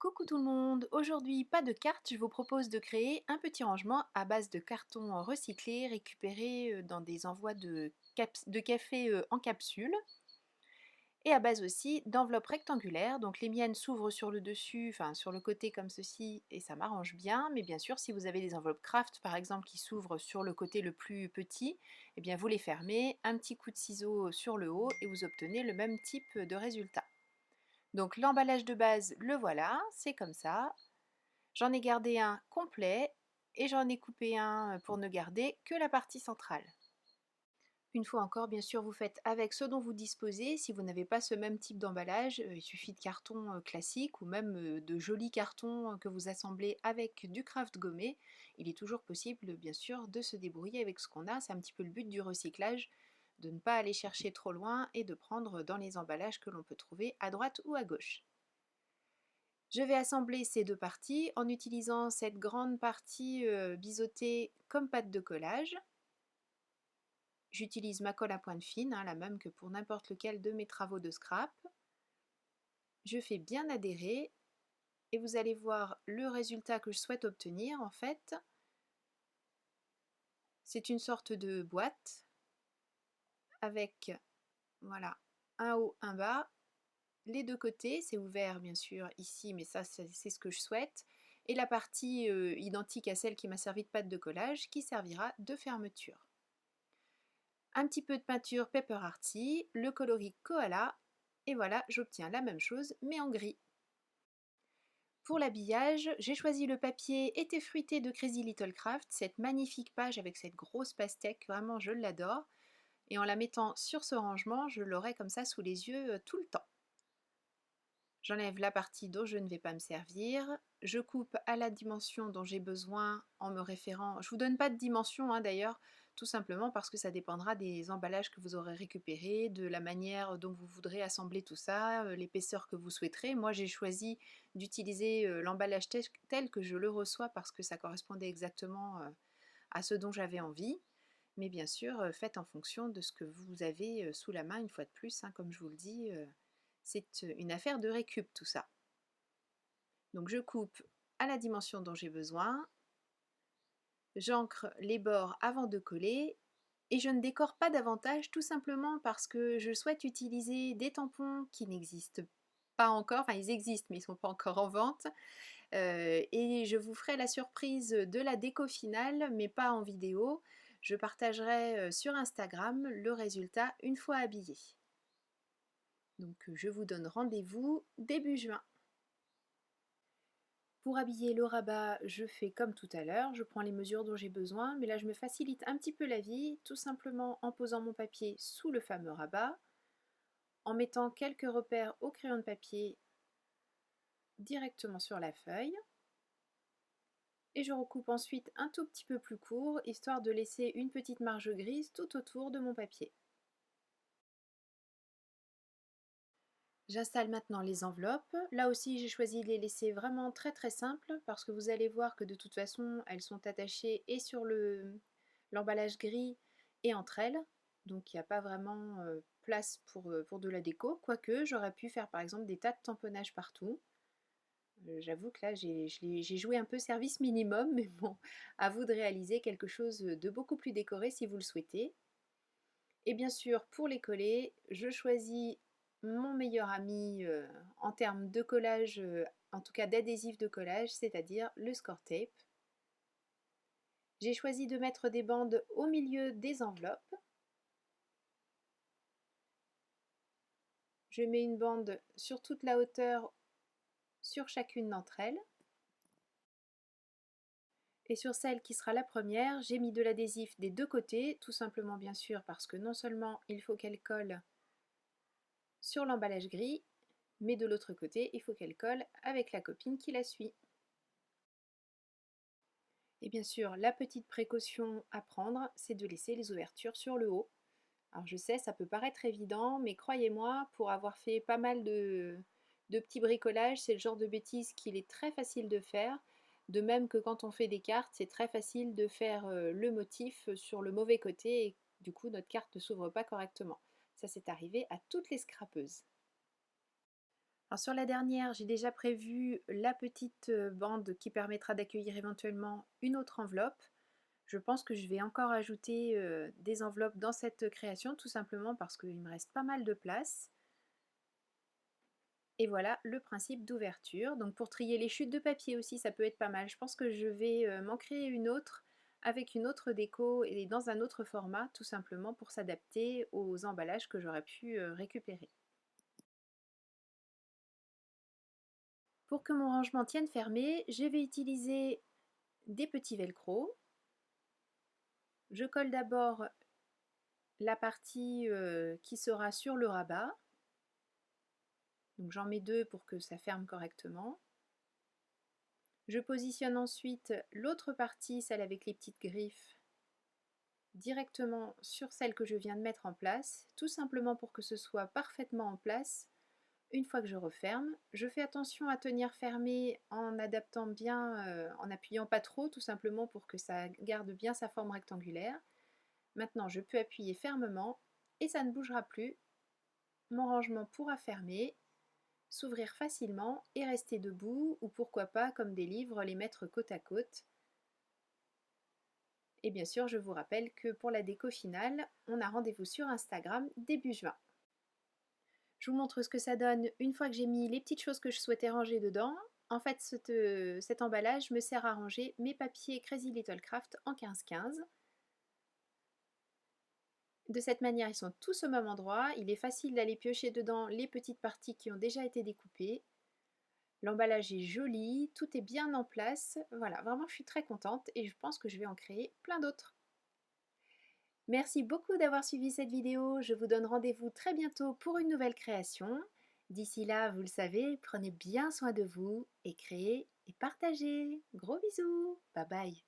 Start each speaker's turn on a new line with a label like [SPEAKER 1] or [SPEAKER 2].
[SPEAKER 1] Coucou tout le monde, aujourd'hui pas de cartes, je vous propose de créer un petit rangement à base de carton recyclé récupéré dans des envois de café en capsule et à base aussi d'enveloppes rectangulaires. Donc les miennes s'ouvrent sur le dessus, enfin sur le côté comme ceci et ça m'arrange bien, mais bien sûr si vous avez des enveloppes craft par exemple qui s'ouvrent sur le côté le plus petit, eh bien vous les fermez, un petit coup de ciseau sur le haut et vous obtenez le même type de résultat. Donc l'emballage de base, le voilà, c'est comme ça. J'en ai gardé un complet et j'en ai coupé un pour ne garder que la partie centrale. Une fois encore, bien sûr, vous faites avec ce dont vous disposez. Si vous n'avez pas ce même type d'emballage, il suffit de carton classique ou même de jolis cartons que vous assemblez avec du craft gommé. Il est toujours possible, bien sûr, de se débrouiller avec ce qu'on a. C'est un petit peu le but du recyclage, de ne pas aller chercher trop loin et de prendre dans les emballages que l'on peut trouver à droite ou à gauche. Je vais assembler ces deux parties en utilisant cette grande partie biseautée comme pâte de collage. J'utilise ma colle à pointe fine, la même que pour n'importe lequel de mes travaux de scrap. Je fais bien adhérer et vous allez voir le résultat que je souhaite obtenir en fait. C'est une sorte de boîte avec voilà, un haut, un bas. Les deux côtés, c'est ouvert bien sûr ici, mais ça c'est ce que je souhaite. Et la partie identique à celle qui m'a servi de pâte de collage qui servira de fermeture. Un petit peu de peinture Paper Arty, le coloris Koala, et voilà, j'obtiens la même chose mais en gris. Pour l'habillage, j'ai choisi le papier Été fruité de Crazy Little Craft, cette magnifique page avec cette grosse pastèque, vraiment je l'adore. Et en la mettant sur ce rangement, je l'aurai comme ça sous les yeux tout le temps. J'enlève la partie dont je ne vais pas me servir. Je coupe à la dimension dont j'ai besoin en me référant. Je ne vous donne pas de dimension d'ailleurs, tout simplement parce que ça dépendra des emballages que vous aurez récupérés, de la manière dont vous voudrez assembler tout ça, l'épaisseur que vous souhaiterez. Moi j'ai choisi d'utiliser l'emballage tel que je le reçois parce que ça correspondait exactement à ce dont j'avais envie. Mais bien sûr, faites en fonction de ce que vous avez sous la main, une fois de plus, comme je vous le dis. C'est une affaire de récup tout ça. Donc je coupe à la dimension dont j'ai besoin, j'encre les bords avant de coller et je ne décore pas davantage tout simplement parce que je souhaite utiliser des tampons qui n'existent pas encore, enfin ils existent mais ils ne sont pas encore en vente et je vous ferai la surprise de la déco finale mais pas en vidéo. Je partagerai sur Instagram le résultat une fois habillé. Donc je vous donne rendez-vous début juin. Pour habiller le rabat, je fais comme tout à l'heure, je prends les mesures dont j'ai besoin, mais là je me facilite un petit peu la vie, tout simplement en posant mon papier sous le fameux rabat, en mettant quelques repères au crayon de papier directement sur la feuille, et je recoupe ensuite un tout petit peu plus court, histoire de laisser une petite marge grise tout autour de mon papier. J'installe maintenant les enveloppes. Là aussi, j'ai choisi de les laisser vraiment très très simples parce que vous allez voir que de toute façon, elles sont attachées et sur l'emballage gris et entre elles. Donc il n'y a pas vraiment place pour de la déco. Quoique, j'aurais pu faire par exemple des tas de tamponnage partout. J'avoue que là, j'ai joué un peu service minimum, mais bon, à vous de réaliser quelque chose de beaucoup plus décoré si vous le souhaitez. Et bien sûr, pour les coller, je choisis mon meilleur ami en termes de collage, en tout cas d'adhésif de collage, c'est-à-dire le score tape. J'ai choisi de mettre des bandes au milieu des enveloppes. Je mets une bande sur toute la hauteur sur chacune d'entre elles. Et sur celle qui sera la première, j'ai mis de l'adhésif des deux côtés, tout simplement bien sûr parce que non seulement il faut qu'elle colle sur l'emballage gris, mais de l'autre côté, il faut qu'elle colle avec la copine qui la suit. Et bien sûr, la petite précaution à prendre, c'est de laisser les ouvertures sur le haut. Alors je sais, ça peut paraître évident, mais croyez-moi, pour avoir fait pas mal de petits bricolages, c'est le genre de bêtises qu'il est très facile de faire. De même que quand on fait des cartes, c'est très facile de faire le motif sur le mauvais côté et du coup notre carte ne s'ouvre pas correctement. Ça c'est arrivé à toutes les scrapeuses. Alors sur la dernière, j'ai déjà prévu la petite bande qui permettra d'accueillir éventuellement une autre enveloppe. Je pense que je vais encore ajouter des enveloppes dans cette création, tout simplement parce qu'il me reste pas mal de place. Et voilà le principe d'ouverture. Donc pour trier les chutes de papier aussi, ça peut être pas mal. Je pense que je vais m'en créer une autre avec une autre déco et dans un autre format, tout simplement pour s'adapter aux emballages que j'aurais pu récupérer. Pour que mon rangement tienne fermé, je vais utiliser des petits velcro. Je colle d'abord la partie qui sera sur le rabat. Donc j'en mets deux pour que ça ferme correctement. Je positionne ensuite l'autre partie, celle avec les petites griffes, directement sur celle que je viens de mettre en place, tout simplement pour que ce soit parfaitement en place. Une fois que je referme, je fais attention à tenir fermé en adaptant bien, en appuyant pas trop, tout simplement pour que ça garde bien sa forme rectangulaire. Maintenant, je peux appuyer fermement et ça ne bougera plus. Mon rangement pourra fermer, s'ouvrir facilement et rester debout, ou pourquoi pas, comme des livres, les mettre côte à côte. Et bien sûr, je vous rappelle que pour la déco finale, on a rendez-vous sur Instagram début juin. Je vous montre ce que ça donne une fois que j'ai mis les petites choses que je souhaitais ranger dedans. En fait, cet emballage me sert à ranger mes papiers Crazy Little Craft en 15-15. De cette manière, ils sont tous au même endroit. Il est facile d'aller piocher dedans les petites parties qui ont déjà été découpées. L'emballage est joli, tout est bien en place. Voilà, vraiment, je suis très contente et je pense que je vais en créer plein d'autres. Merci beaucoup d'avoir suivi cette vidéo. Je vous donne rendez-vous très bientôt pour une nouvelle création. D'ici là, vous le savez, prenez bien soin de vous et créez et partagez. Gros bisous. Bye bye.